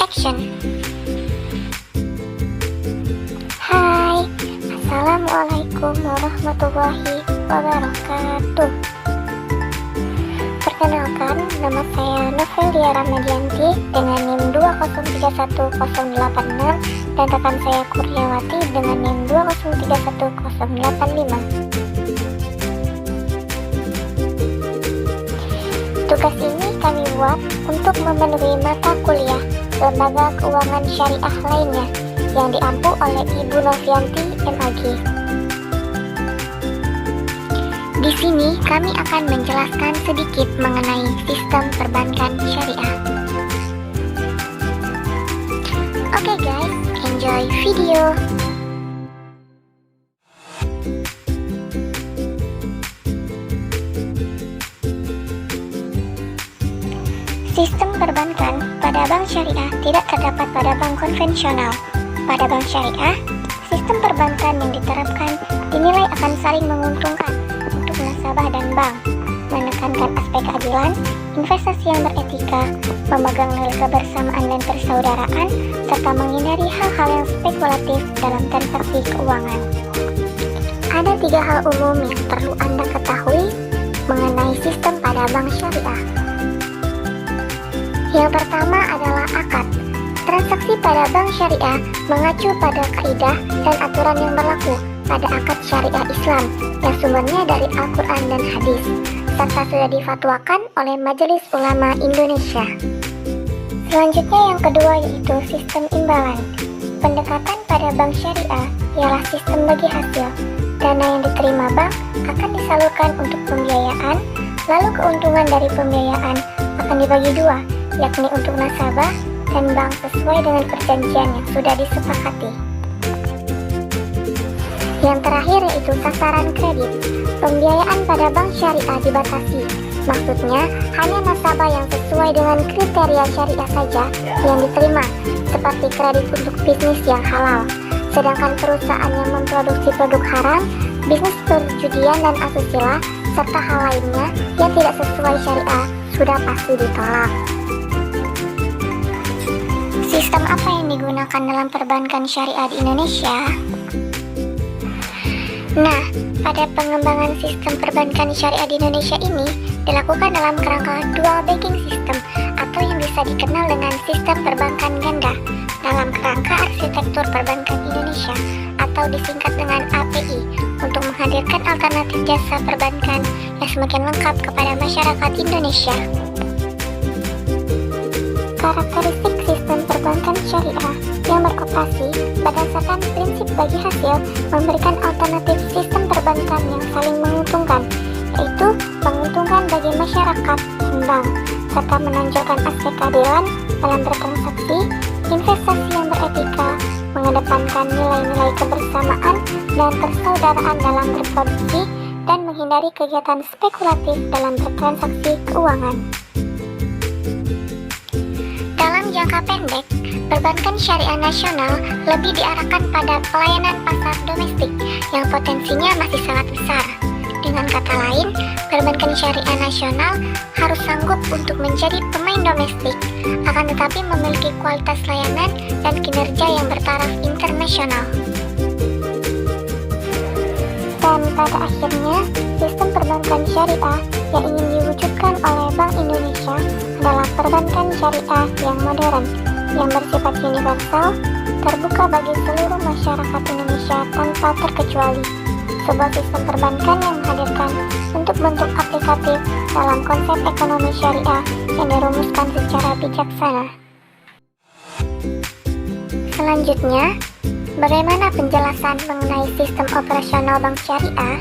action. Hai, Assalamualaikum warahmatullahi wabarakatuh. Perkenalkan, nama saya Novelia Ramadianti dengan NIM 2031086 dan rekan saya Kurniawati dengan NIM 2031085. Tugas ini kami buat untuk memenuhi mata kuliah Lembaga Keuangan Syariah lainnya yang diampu oleh Ibu Novianti MAG. Di sini kami akan menjelaskan sedikit mengenai sistem perbankan syariah. Oke guys, enjoy video. Sistem perbankan pada bank syariah tidak terdapat pada bank konvensional. Pada bank syariah, sistem perbankan yang diterapkan dinilai akan saling menguntungkan untuk nasabah dan bank, menekankan aspek keadilan, investasi yang beretika, memegang nilai kebersamaan dan persaudaraan, serta menghindari hal-hal yang spekulatif dalam transaksi keuangan. Ada 3 hal umum yang perlu Anda ketahui mengenai sistem pada bank syariah. Yang pertama adalah akad. Transaksi pada bank syariah mengacu pada kaidah dan aturan yang berlaku pada akad syariah Islam yang sumbernya dari Al-Quran dan Hadis, serta sudah difatwakan oleh Majelis Ulama Indonesia. Selanjutnya yang kedua yaitu sistem imbalan. Pendekatan pada bank syariah ialah sistem bagi hasil. Dana yang diterima bank akan disalurkan untuk pembiayaan, lalu keuntungan dari pembiayaan akan dibagi 2, yakni untuk nasabah dan bank sesuai dengan perjanjian yang sudah disepakati. Yang terakhir yaitu sasaran kredit. Pembiayaan pada bank syariah dibatasi. Maksudnya, hanya nasabah yang sesuai dengan kriteria syariah saja yang diterima, seperti kredit untuk bisnis yang halal. Sedangkan perusahaan yang memproduksi produk haram, bisnis perjudian dan asusila, serta hal lainnya yang tidak sesuai syariah sudah pasti ditolak. Sistem apa yang digunakan dalam perbankan syariah di Indonesia? Nah, pada pengembangan sistem perbankan syariah di Indonesia ini dilakukan dalam kerangka dual banking system atau yang bisa dikenal dengan sistem perbankan ganda dalam kerangka arsitektur perbankan Indonesia atau disingkat dengan API untuk menghadirkan alternatif jasa perbankan yang semakin lengkap kepada masyarakat Indonesia. Karakteristik sistem perbankan syariah yang beroperasi berdasarkan prinsip bagi hasil memberikan alternatif sistem perbankan yang saling menguntungkan, yaitu menguntungkan bagi masyarakat dan bank, serta menonjolkan aspek keadilan dalam bertransaksi, investasi yang beretika, mengedepankan nilai-nilai kebersamaan dan persaudaraan dalam berproduksi, dan menghindari kegiatan spekulatif dalam bertransaksi keuangan. Dalam jangka pendek, perbankan syariah nasional lebih diarahkan pada pelayanan pasar domestik yang potensinya masih sangat besar. Dengan kata lain, perbankan syariah nasional harus sanggup untuk menjadi pemain domestik, akan tetapi memiliki kualitas layanan dan kinerja yang bertaraf internasional. Dan pada akhirnya, sistem perbankan syariah yang ingin diwujudkan oleh Bank Indonesia adalah perbankan syariah yang modern, yang bersifat universal, terbuka bagi seluruh masyarakat Indonesia tanpa terkecuali. Sebuah sistem perbankan yang menghadirkan bentuk-bentuk aplikatif dalam konsep ekonomi syariah yang dirumuskan secara bijaksana. Selanjutnya, bagaimana penjelasan mengenai sistem operasional bank syariah?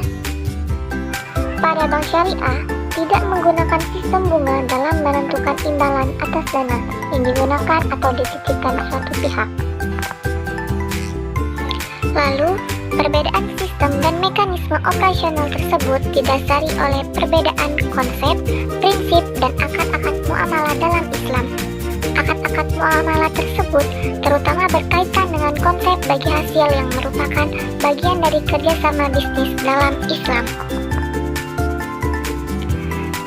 Pada bank syariah, tidak menggunakan sistem bunga dalam menentukan imbalan atas dana yang digunakan atau dititipkan suatu pihak. Lalu, perbedaan sistem dan mekanisme operasional tersebut didasari oleh perbedaan konsep, prinsip, dan akad-akad muamalah dalam Islam. Akad-akad muamalah tersebut terutama berkaitan dengan konsep bagi hasil yang merupakan bagian dari kerjasama bisnis dalam Islam.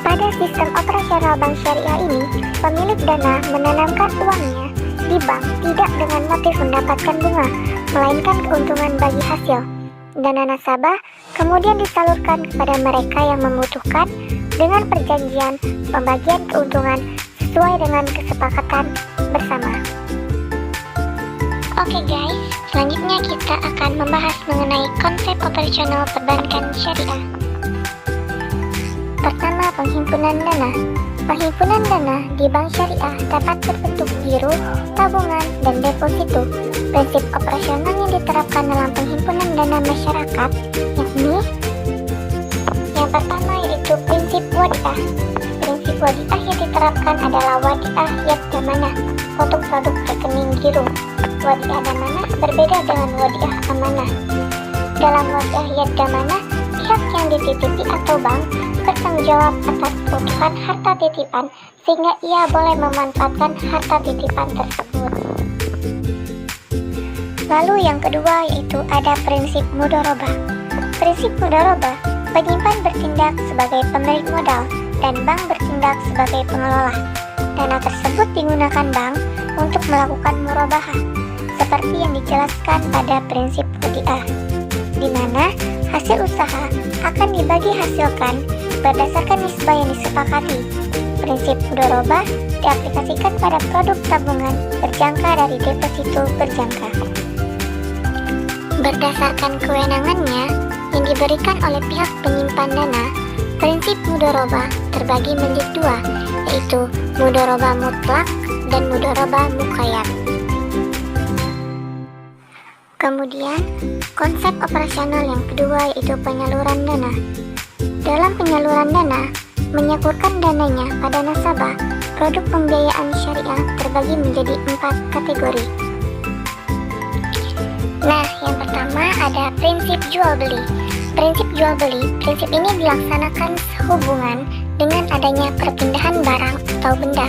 Pada sistem operasional bank syariah ini, pemilik dana menanamkan uangnya di bank tidak dengan motif mendapatkan bunga, melainkan keuntungan bagi hasil. Dana nasabah kemudian disalurkan kepada mereka yang membutuhkan dengan perjanjian pembagian keuntungan sesuai dengan kesepakatan bersama. Oke guys, selanjutnya kita akan membahas mengenai konsep operasional perbankan syariah. Pertama, penghimpunan dana. Penghimpunan dana di bank syariah dapat berbentuk giro, tabungan, dan deposito. Prinsip operasional yang diterapkan dalam penghimpunan dana masyarakat yakni yang pertama yaitu prinsip wadiah. Prinsip wadiah yang diterapkan adalah wadiah yad-damanah untuk produk rekening giro. Wadiah damanah berbeda dengan wadiah amanah. Dalam wadiah yad-damanah, pihak yang dititipi atau bank bertanggung jawab atas keutuhan harta titipan sehingga ia boleh memanfaatkan harta titipan tersebut. Lalu yang kedua yaitu ada prinsip mudharabah. Prinsip mudharabah, penyimpan bertindak sebagai pemilik modal dan bank bertindak sebagai pengelola. Dana tersebut digunakan bank untuk melakukan murabahah seperti yang dijelaskan pada prinsip wadiah, di mana hasil usaha akan dibagi hasilkan berdasarkan nisbah yang disepakati. Prinsip mudharabah diaplikasikan pada produk tabungan berjangka dari deposito berjangka. Berdasarkan kewenangannya yang diberikan oleh pihak penyimpan dana, prinsip mudharabah terbagi menjadi dua, yaitu mudharabah mutlak dan mudharabah muqayyad. Kemudian, konsep operasional yang kedua yaitu penyaluran dana. Dalam penyaluran dana, menyakurkan dananya pada nasabah, produk pembiayaan syariah terbagi menjadi 4 kategori. Nah, yang pertama ada prinsip jual beli. Prinsip jual beli, prinsip ini dilaksanakan sehubungan dengan adanya perpindahan barang atau benda.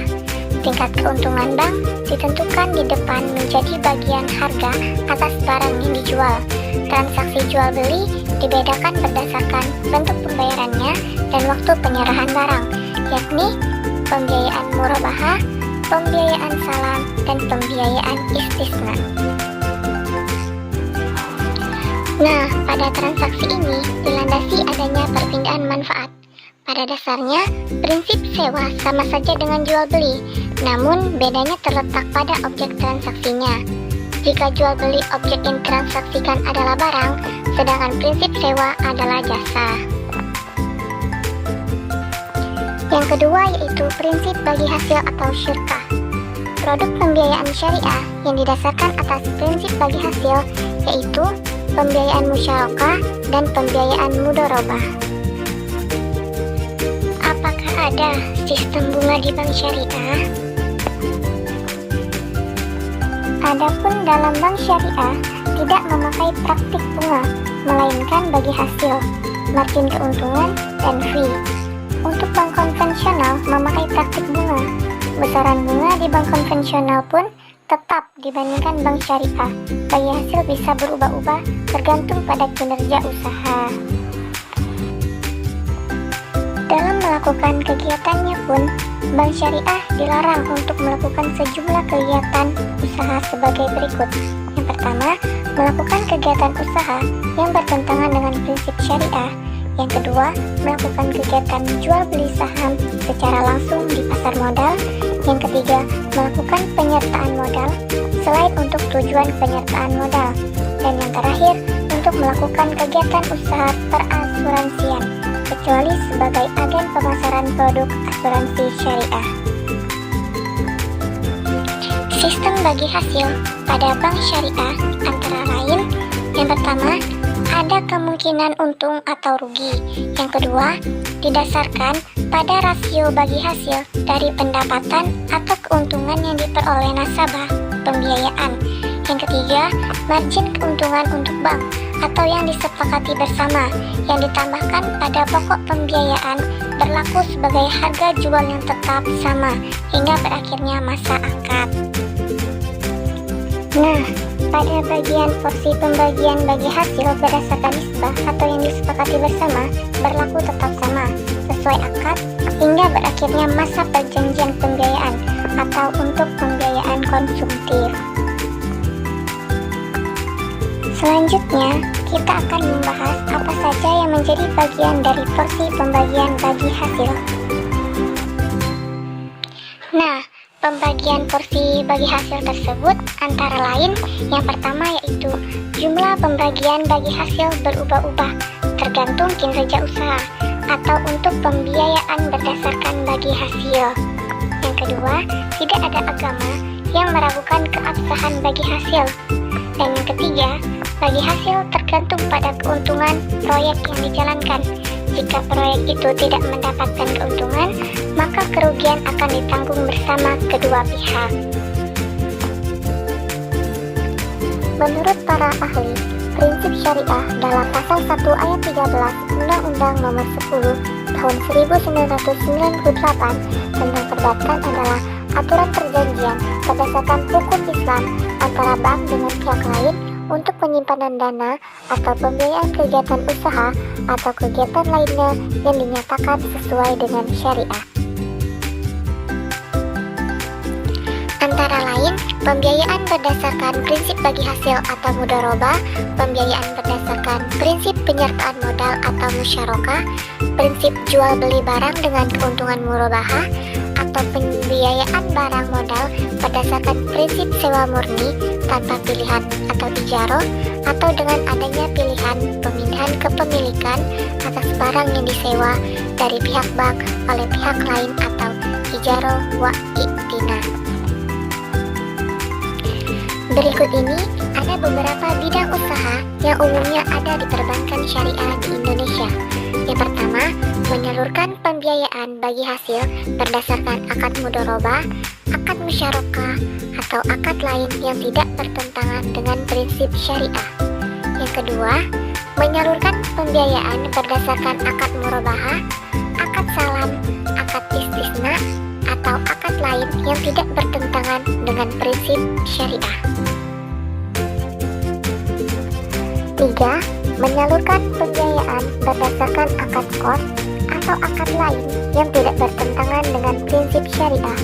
Tingkat keuntungan bank ditentukan di depan menjadi bagian harga atas barang yang dijual. Transaksi jual beli dibedakan berdasarkan bentuk pembayarannya dan waktu penyerahan barang, yakni pembiayaan murabahah, pembiayaan salam, dan pembiayaan istisna. Nah, pada transaksi ini dilandasi adanya perpindahan manfaat. Pada dasarnya, prinsip sewa sama saja dengan jual beli, namun bedanya terletak pada objek transaksinya. Jika jual beli objek yang ditransaksikan adalah barang, sedangkan prinsip sewa adalah jasa. Yang kedua yaitu prinsip bagi hasil atau syirkah. Produk pembiayaan syariah yang didasarkan atas prinsip bagi hasil yaitu pembiayaan musyarakah dan pembiayaan mudharabah. Apakah ada sistem bunga di bank syariah? Adapun dalam bank syariah tidak memakai praktik bunga, melainkan bagi hasil, margin keuntungan, dan fee. Untuk bank konvensional memakai praktik bunga. Besaran bunga di bank konvensional pun tetap dibandingkan bank syariah. Bagi hasil bisa berubah-ubah tergantung pada kinerja usaha. Dalam melakukan kegiatannya pun, bank syariah dilarang untuk melakukan sejumlah kegiatan usaha sebagai berikut. Yang pertama, melakukan kegiatan usaha yang bertentangan dengan prinsip syariah. Yang kedua, melakukan kegiatan jual beli saham secara langsung di pasar modal. Yang ketiga, melakukan penyertaan modal selain untuk tujuan penyertaan modal. Dan yang terakhir, untuk melakukan kegiatan usaha perasuransian, kecuali sebagai agen pemasaran produk asuransi syariah. Sistem bagi hasil pada bank syariah antara lain, yang pertama, ada kemungkinan untung atau rugi. Yang kedua, didasarkan pada rasio bagi hasil dari pendapatan atau keuntungan yang diperoleh nasabah pembiayaan. Yang ketiga, margin keuntungan untuk bank atau yang disepakati bersama yang ditambahkan pada pokok pembiayaan berlaku sebagai harga jual yang tetap sama hingga berakhirnya masa akad. Nah, pada bagian porsi pembagian bagi hasil berdasarkan nisbah atau yang disepakati bersama berlaku tetap sama sesuai akad hingga berakhirnya masa perjanjian pembiayaan atau untuk pembiayaan konsumtif. Selanjutnya, kita akan membahas apa saja yang menjadi bagian dari porsi pembagian bagi hasil. Nah, pembagian porsi bagi hasil tersebut antara lain yang pertama yaitu jumlah pembagian bagi hasil berubah-ubah tergantung kinerja usaha atau untuk pembiayaan berdasarkan bagi hasil. Yang kedua, tidak ada agama yang meragukan keabsahan bagi hasil. Dan yang ketiga, bagi hasil tergantung pada keuntungan proyek yang dijalankan. Jika proyek itu tidak mendapatkan keuntungan, maka kerugian akan ditanggung bersama kedua pihak. Menurut para ahli, prinsip syariah dalam pasal 1 ayat 13 Undang-Undang Nomor 10 Tahun 1998 tentang perbankan adalah aturan perjanjian berdasarkan hukum Islam antara bank dengan pihak lain untuk penyimpanan dana atau pembiayaan kegiatan usaha atau kegiatan lainnya yang dinyatakan sesuai dengan syariah. Antara lain, pembiayaan berdasarkan prinsip bagi hasil atau mudharabah, pembiayaan berdasarkan prinsip penyertaan modal atau musyarakah, prinsip jual beli barang dengan keuntungan murabahah, atau pembiayaan barang modal berdasarkan prinsip sewa murni tanpa pilihan atau ijaroh, atau dengan adanya pilihan pemindahan kepemilikan atas barang yang disewa dari pihak bank oleh pihak lain atau ijaroh wa iktina. Berikut ini ada beberapa bidang usaha yang umumnya ada di perbankan syariah di Indonesia. Yang pertama, menyalurkan pembiayaan bagi hasil berdasarkan akad mudharabah, akad musyarakah, atau akad lain yang tidak bertentangan dengan prinsip syariah. Yang kedua, menyalurkan pembiayaan berdasarkan akad murabahah, akad salam, akad istisna, atau akad lain yang tidak bertentangan dengan prinsip syariah. 3. Menyalurkan pembiayaan berdasarkan akad qard atau akad lain yang tidak bertentangan dengan prinsip syariah.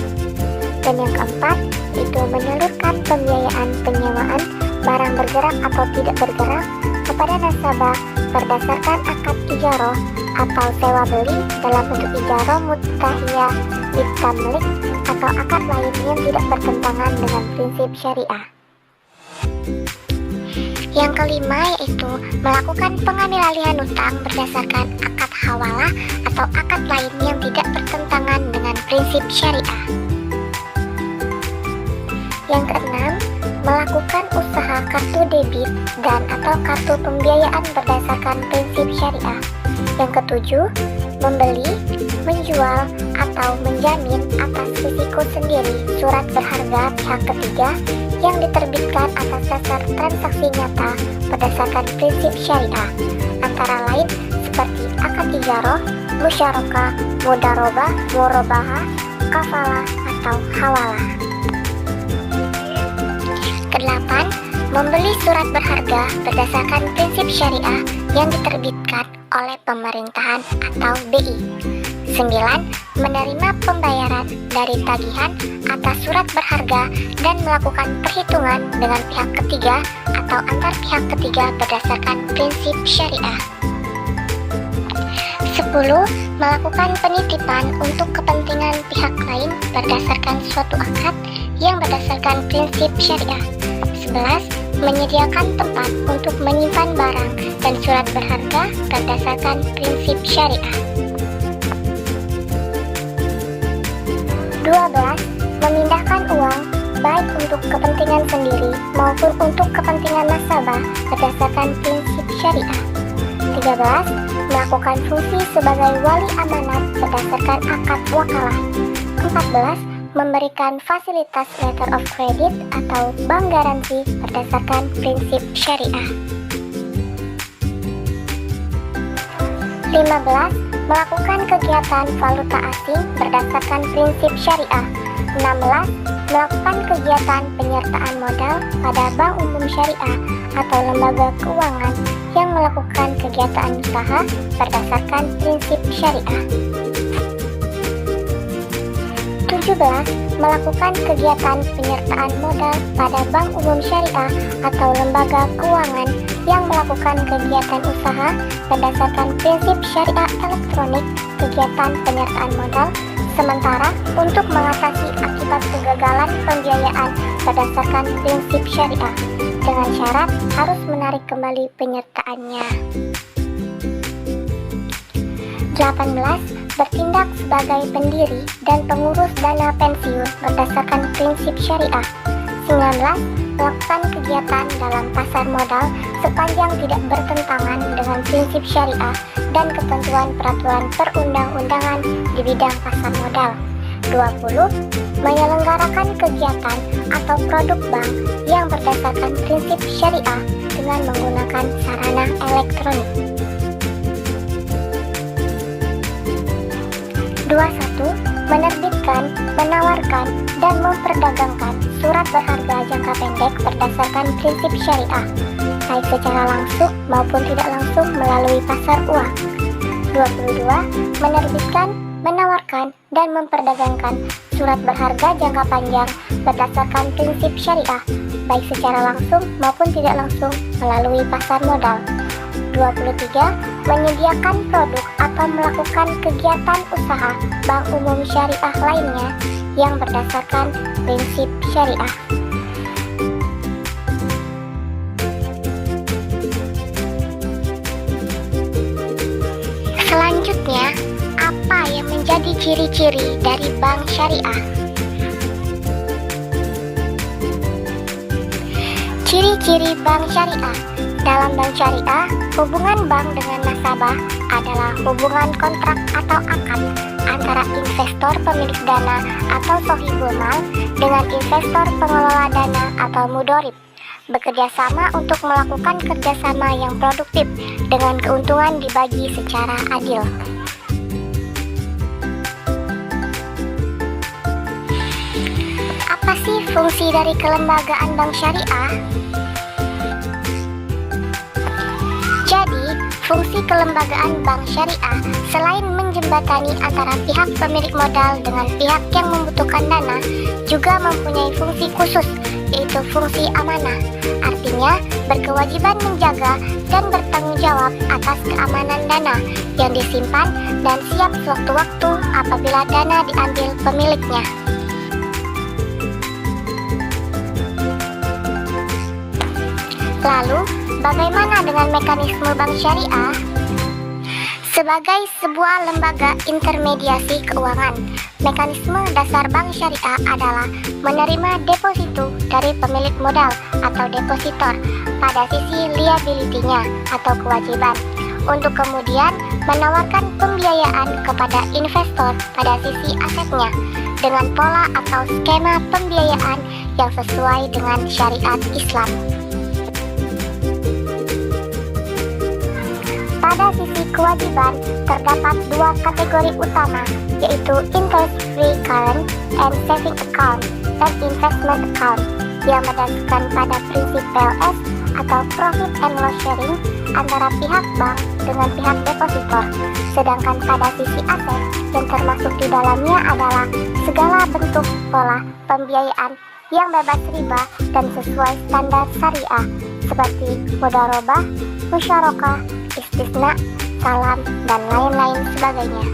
Dan yang keempat, itu menyalurkan pembiayaan penyewaan barang bergerak atau tidak bergerak kepada nasabah berdasarkan akad ijaroh atau sewa beli dalam bentuk ijaroh mutahiyah bitamlik atau akad lain yang tidak bertentangan dengan prinsip syariah. Yang kelima yaitu melakukan pengambil alihan utang berdasarkan akad hawalah atau akad lain yang tidak bertentangan dengan prinsip syariah. Yang keenam, melakukan usaha kartu debit dan atau kartu pembiayaan berdasarkan prinsip syariah. Yang ketujuh, membeli, menjual, atau menjamin atas risiko sendiri surat berharga pihak ketiga yang diterbitkan atas dasar transaksi nyata berdasarkan prinsip syariah, antara lain seperti akad ijaroh, musyarakah, mudharabah, murabahah, kafalah, atau hawalah. Kedelapan, membeli surat berharga berdasarkan prinsip syariah yang diterbitkan oleh pemerintahan atau BI. 9. Menerima pembayaran dari tagihan atas surat berharga dan melakukan perhitungan dengan pihak ketiga atau antar pihak ketiga berdasarkan prinsip syariah. 10. Melakukan penitipan untuk kepentingan pihak lain berdasarkan suatu akad yang berdasarkan prinsip syariah. 11. Menyediakan tempat untuk menyimpan barang dan surat berharga berdasarkan prinsip syariah. 12. Memindahkan uang baik untuk kepentingan sendiri maupun untuk kepentingan nasabah berdasarkan prinsip syariah. 13. Melakukan fungsi sebagai wali amanat berdasarkan akad wakalah. 14. Memberikan fasilitas letter of credit atau bank garansi berdasarkan prinsip syariah. 15. Melakukan kegiatan valuta asing berdasarkan prinsip syariah. 16. Melakukan kegiatan penyertaan modal pada bank umum syariah atau lembaga keuangan yang melakukan kegiatan usaha berdasarkan prinsip syariah. 17. 17. Melakukan kegiatan penyertaan modal pada bank umum syariah atau lembaga keuangan yang melakukan kegiatan usaha berdasarkan prinsip syariah elektronik kegiatan penyertaan modal, sementara untuk mengatasi akibat kegagalan pembiayaan berdasarkan prinsip syariah dengan syarat harus menarik kembali penyertaannya. 18. Bertindak sebagai pendiri dan pengurus dana pensiun berdasarkan prinsip syariah. 19. Melakukan kegiatan dalam pasar modal sepanjang tidak bertentangan dengan prinsip syariah dan ketentuan peraturan perundang-undangan di bidang pasar modal. 20. Menyelenggarakan kegiatan atau produk bank yang berdasarkan prinsip syariah dengan menggunakan sarana elektronik. 21. Menerbitkan, menawarkan, dan memperdagangkan surat berharga jangka pendek berdasarkan prinsip syariah, baik secara langsung maupun tidak langsung melalui pasar uang. 22. Menerbitkan, menawarkan, dan memperdagangkan surat berharga jangka panjang berdasarkan prinsip syariah, baik secara langsung maupun tidak langsung melalui pasar modal. 23. Menyediakan produk atau melakukan kegiatan usaha bank umum syariah lainnya yang berdasarkan prinsip syariah. Selanjutnya, apa yang menjadi ciri-ciri dari bank syariah? Ciri-ciri bank syariah. Dalam bank syariah, hubungan bank dengan nasabah adalah hubungan kontrak atau akad antara investor pemilik dana atau sohibul mal dengan investor pengelola dana atau mudorib, bekerja sama untuk melakukan kerjasama yang produktif dengan keuntungan dibagi secara adil. Apa sih fungsi dari kelembagaan bank syariah? Jadi, fungsi kelembagaan bank syariah selain menjembatani antara pihak pemilik modal dengan pihak yang membutuhkan dana, juga mempunyai fungsi khusus, yaitu fungsi amanah. Artinya, berkewajiban menjaga dan bertanggung jawab atas keamanan dana yang disimpan dan siap sewaktu-waktu apabila dana diambil pemiliknya. Lalu, bagaimana dengan mekanisme bank syariah? Sebagai sebuah lembaga intermediasi keuangan, mekanisme dasar bank syariah adalah menerima deposito dari pemilik modal atau depositor pada sisi liability-nya atau kewajiban, untuk kemudian menawarkan pembiayaan kepada investor pada sisi asetnya dengan pola atau skema pembiayaan yang sesuai dengan syariat Islam. Pada sisi kewajiban, terdapat dua kategori utama, yaitu interest-free current and saving account dan investment account, yang berdasarkan pada prinsip PLS atau profit and loss sharing antara pihak bank dengan pihak depositor. Sedangkan pada sisi aset, yang termasuk di dalamnya adalah segala bentuk pola pembiayaan yang bebas riba dan sesuai standar syariah, seperti mudharabah, musyarakah, istisna, salam, dan lain-lain sebagainya.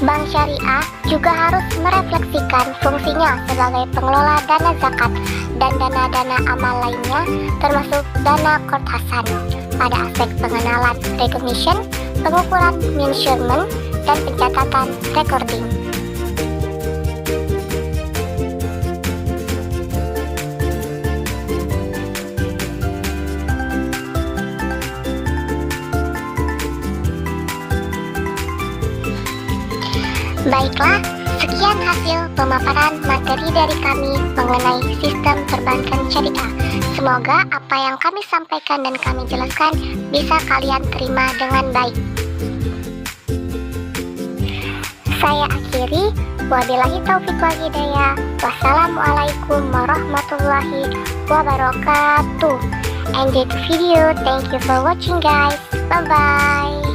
Bank syariah juga harus merefleksikan fungsinya sebagai pengelola dana zakat dan dana-dana amal lainnya, termasuk dana qardhasan, pada aspek pengenalan recognition, pengukuran measurement, dan pencatatan recording. Baiklah, sekian hasil pemaparan materi dari kami mengenai sistem perbankan syariah. Semoga apa yang kami sampaikan dan kami jelaskan bisa kalian terima dengan baik. Saya akhiri, wabillahi taufiq wal hidayah. Wassalamualaikum warahmatullahi wabarakatuh. Enjoy the video. Thank you for watching, guys. Bye-bye.